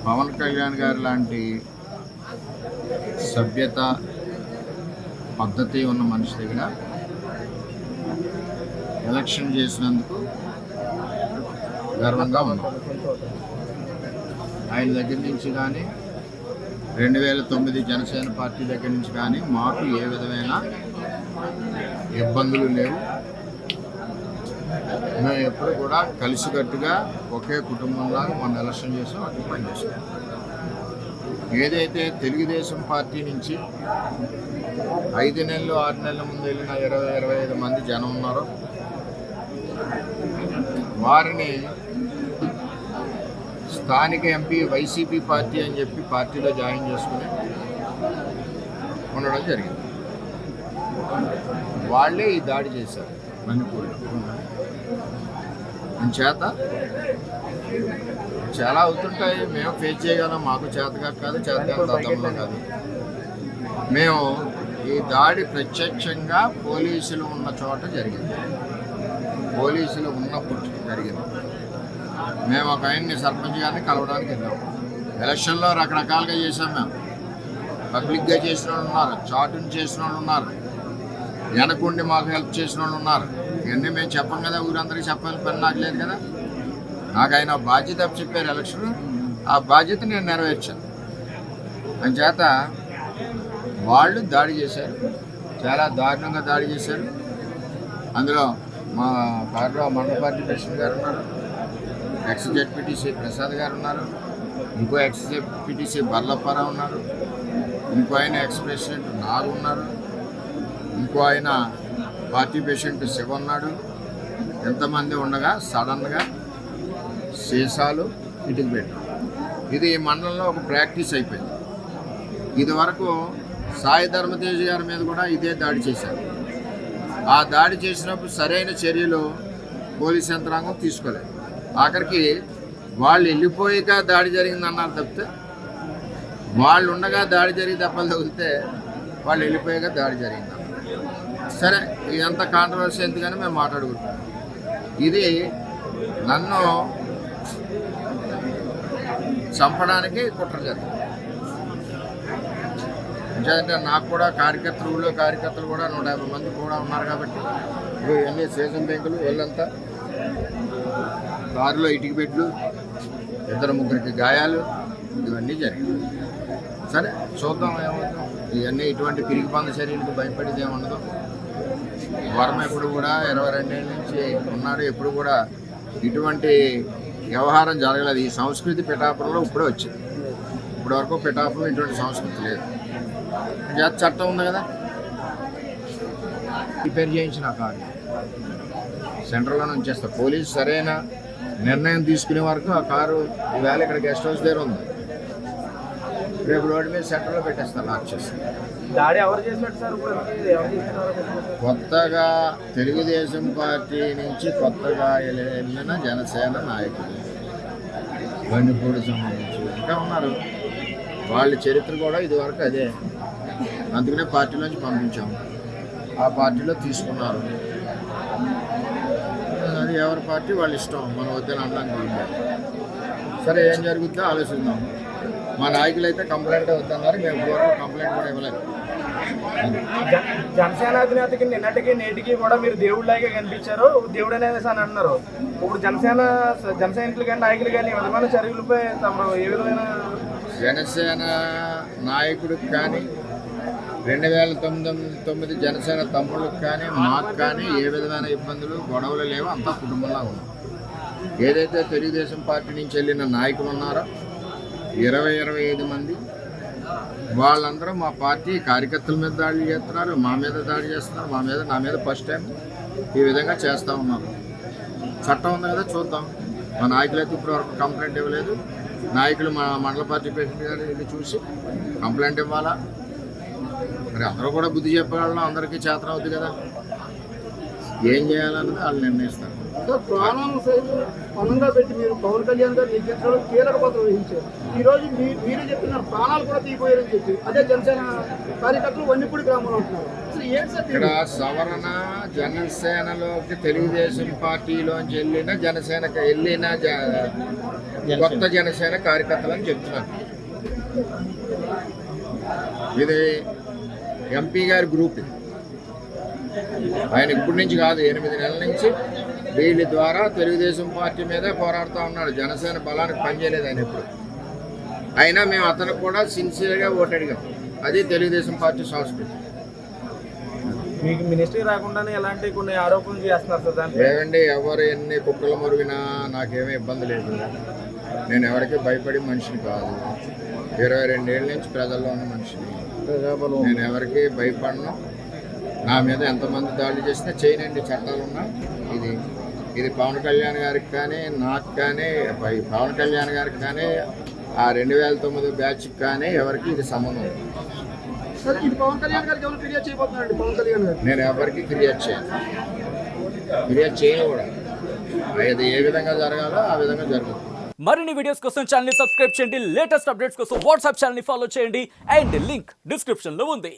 పవన్ కళ్యాణ్ గారు లాంటి సభ్యత పద్ధతి ఉన్న మనిషి దగ్గర ఎలక్షన్ చేసినందుకు గర్వంగా ఉన్నాం. ఆయన దగ్గర నుంచి కానీ 2009 జనసేన పార్టీ దగ్గర నుంచి కానీ మాకు ఏ విధమైన ఇబ్బందులు లేవు. మేము ఎప్పుడు కూడా కలిసికట్టుగా ఒకే కుటుంబంలాగా మనం ఎలక్షన్ చేసాం, అటు పనిచేసాం. ఏదైతే తెలుగుదేశం పార్టీ నుంచి 5 నెలలు 6 నెలల ముందు వెళ్ళిన 20-25 మంది జనం ఉన్నారో వారిని స్థానిక ఎంపీ వైసీపీ పార్టీ అని చెప్పి పార్టీలో జాయిన్ చేసుకుని ఉండడం జరిగింది. వాళ్ళే ఈ దాడి చేశారు మణిపూర్లో. చేత చాలా అవుతుంటాయి, మేము ఫేస్ చేయగలం. మాకు చేతగా కాదు, చేతగా తతంలో కాదు. మేము ఈ దాడి ప్రత్యక్షంగా పోలీసులు ఉన్న చోట జరిగింది, పోలీసులు ఉన్నప్పుడు జరిగింది. మేము ఒక ఆయన్ని సర్పంచ్ గారిని కలవడానికి వెళ్ళాం. ఎలక్షన్లో రకరకాలుగా చేసాం. మేము పబ్లిక్గా చేసిన వాళ్ళు ఉన్నారు, చాటుని చేసిన వాళ్ళు ఉన్నారు, వెనకుండి మాకు హెల్ప్ చేసిన వాళ్ళు ఉన్నారు. ఇవన్నీ మేము చెప్పం కదా, ఊరందరికీ చెప్పాలని పని నాకు లేదు కదా. నాకు ఆయన బాధ్యత చెప్పారు ఎలక్షన్, ఆ బాధ్యత నేను నెరవేర్చాను. అందుచేత వాళ్ళు దాడి చేశారు, చాలా దారుణంగా దాడి చేశారు. అందులో మా కారులో మండల పార్టీ ప్రెసిడెంట్ గారు ఉన్నారు, ఎక్స్ జెడ్పీటీసీ ప్రసాద్ గారు ఉన్నారు, ఇంకో ఎక్స్ జెడ్పీటీసీ బర్లప్పారావు ఉన్నారు, ఇంకో ఆయన ఎక్స్ ప్రెసిడెంట్ నాగు ఉన్నారు, ఇంకో ఆయన పార్టీ ప్రెసిడెంట్ శివ ఉన్నాడు. ఎంతమంది ఉండగా సడన్గా సీసాలు ఇటుకు పెట్టారు. ఇది ఈ మండలంలో ఒక ప్రాక్టీస్ అయిపోయింది. ఇది వరకు సాయి ధర్మతేజ్ గారి మీద కూడా ఇదే దాడి చేశారు. ఆ దాడి చేసినప్పుడు సరైన చర్యలు పోలీస్ యంత్రాంగం తీసుకోలేదు. ఆఖరికి వాళ్ళు వెళ్ళిపోయాక దాడి జరిగిందన్నారు తప్పితే, వాళ్ళు ఉండగా దాడి జరిగి దెబ్బలు తగిలితే వాళ్ళు వెళ్ళిపోయాక దాడి జరిగిందన్నారు. సరే, ఇదంతా కాంట్రవర్సీ ఎందుకని మేము మాట్లాడుకుంటాం. ఇది నన్ను చంపడానికి కుట్ర జరిగింది. అంటే నాకు కూడా కార్యకర్తలు కూడా 150 మంది కూడా ఉన్నారు కాబట్టి ఇవన్నీ సీజన్ బ్యాంకులు వీళ్ళంతా కారులో ఇటుక బెడ్లు, 2-3 గాయాలు, ఇవన్నీ జరిగింది. సరే చూద్దాం ఏమవుతాం. ఇవన్నీ ఇటువంటి పిరిగి పంద చర్యలకు భయపడేది ఏముండదు. వర్మ ఎప్పుడు కూడా 22 ఏళ్ళ నుంచి ఉన్నాడు, ఎప్పుడు కూడా ఇటువంటి వ్యవహారం జరగలేదు. ఈ సంస్కృతి పిఠాపురంలో ఇప్పుడే వచ్చింది. ఇప్పటివరకు పిఠాపురంలో ఇటువంటి సంస్కృతి లేదు. చట్టం ఉంది కదా, రిపేర్ చేయించిన కారు సెంట్రల్లోనే ఉంచేస్తారు. పోలీసు సరైన నిర్ణయం తీసుకునే వరకు ఆ కారు ఈవేళ ఇక్కడ గెస్ట్ హౌస్ దగ్గర ఉంది, రేపు రోడ్డు మీద సెంటర్లో పెట్టేస్తారు లాక్ చేసి. దాడి ఎవరు చేసినట్టు సార్? కొత్తగా తెలుగుదేశం పార్టీ నుంచి కొత్తగా వెళ్ళిన జనసేన నాయకులు బండిపూడి సంబంధించి ఇంకా ఉన్నారు. వాళ్ళ చరిత్ర కూడా ఇదివరకు అదే. అందుకనే పార్టీలోంచి పంపించాము, ఆ పార్టీలో తీసుకున్నారు. అది ఎవరి పార్టీ వాళ్ళ ఇష్టం, మనం వద్దని అనడానికి లేదు. సరే, ఏం జరుగుతుందో ఆలోచిద్దాం. మా నాయకులు అయితే కంప్లైంట్ వద్దన్నారు, మేము ఇప్పటివరకు కంప్లైంట్ కూడా ఇవ్వలేదు. జనసేన అధినేతకి నిన్నటికి నేటికి కూడా మీరు దేవుడిలాగే కనిపించారు, దేవుడు అనేసి అని అంటున్నారు. ఇప్పుడు జన సైనికులు కానీ నాయకులు కానీ విధమైన చర్యలపై తమ ఏ విధమైన జనసేన నాయకుడికి కానీ 2009 జనసేన తమ్ముళ్ళకి కానీ మాకు కానీ ఏ విధమైన ఇబ్బందులు గొడవలు లేవు. అంతా కుటుంబంలా ఉన్నాం. ఏదైతే తెలుగుదేశం పార్టీ నుంచి వెళ్ళిన నాయకులు ఉన్నారో 20-25 మంది, వాళ్ళందరూ మా పార్టీ కార్యకర్తల మీద దాడి చేస్తున్నారు, మా మీద దాడి చేస్తున్నారు, నా మీద ఫస్ట్ టైం ఈ విధంగా చేస్తూ ఉన్నారు. చట్టం ఉంది కదా, చూద్దాం. మా నాయకులు అయితే ఇప్పటివరకు కంప్లైంట్ ఇవ్వలేదు. నాయకులు మా మండల పార్టీ ప్రెసిడెంట్ గారు వెళ్ళి చూసి కంప్లైంట్ ఇవ్వాలా. మరి అందరూ కూడా బుద్ధి చెప్పగలను, అందరికీ చేతనం అవుతుంది కదా. ఏం చేయాలన్నది వాళ్ళు నిర్ణయిస్తారు. ప్రాణం సైతం పనంగా పెట్టి మీరు పవన్ కళ్యాణ్ గారు నెగ్గించడం కీలక పాత్ర వహించారు. ఈ రోజు మీరే చెప్తున్నారు ప్రాణాలు కూడా తీయబోయారని చెప్పి అదే జనసేన కార్యకర్తలు వన్నిపూడి గ్రామంలో ఉంటున్నారు. అసలు ఏంటి సార్ ఇక్కడ సవరణ జనసేనలోకి తెలుగుదేశం పార్టీలోంచి వెళ్ళిన జనసేనకి వెళ్ళిన కొత్త జనసేన కార్యకర్తలు అని చెప్తున్నాను. ఇది ఎంపీ గారి గ్రూప్. ఆయన ఇప్పటి నుంచి కాదు, 8 నెలల నుంచి వీళ్ళ ద్వారా తెలుగుదేశం పార్టీ మీదే పోరాడుతూ ఉన్నాడు. జనసేన బలానికి పనిచేయలేదు ఆయన ఎప్పుడు. అయినా మేము అతనికి కూడా సిన్సియర్గా ఓటు అడిగాం. అది తెలుగుదేశం పార్టీ సంస్కృతి. మీకు మినిస్ట్రీ రాకుండానే ఎలాంటి కొన్ని ఆరోపణలు చేస్తున్నారు సార్ దాంట్లో? ఏమండి, ఎవరు ఎన్ని కుక్కలు మురిగినా నాకేమీ ఇబ్బంది లేదు. నేను ఎవరికి భయపడి మనిషిని కాదు. 22 ఏళ్ళ నుంచి ప్రజల్లో ఉన్న మనిషిని. నేను ఎవరికి భయపడను. నా మీద ఎంతమంది దాడులు చేసినా చేయనండి, చట్టాలు ఉన్నా. ఇది పవన్ కళ్యాణ్ గారికి కానీ నాకు కానీ, పవన్ కళ్యాణ్ గారికి కానీ, ఆ 2009 బ్యాచ్కి కానీ ఎవరికి ఇది సంబంధం లేదు. సార్ ఇది పవన్ కళ్యాణ్ గారికి ఎవరు ఫిర్యాదు చేయబోతున్నారండి? పవన్ కళ్యాణ్ గారు నేను ఎవరికి ఫిర్యాదు చేయను కూడా. అది ఏ విధంగా జరగాలో ఆ విధంగా జరుగుతుంది. మరిన్ని వీడియోస్ కోసం ఛానల్ ని సబ్స్క్రైబ్ చేయండి. లేటెస్ట్ అప్డేట్స్ కోసం వాట్సాప్ ఛానల్ ని ఫాలో చేయండి. అండ్ లింక్ డిస్క్రిప్షన్ లో ఉంది.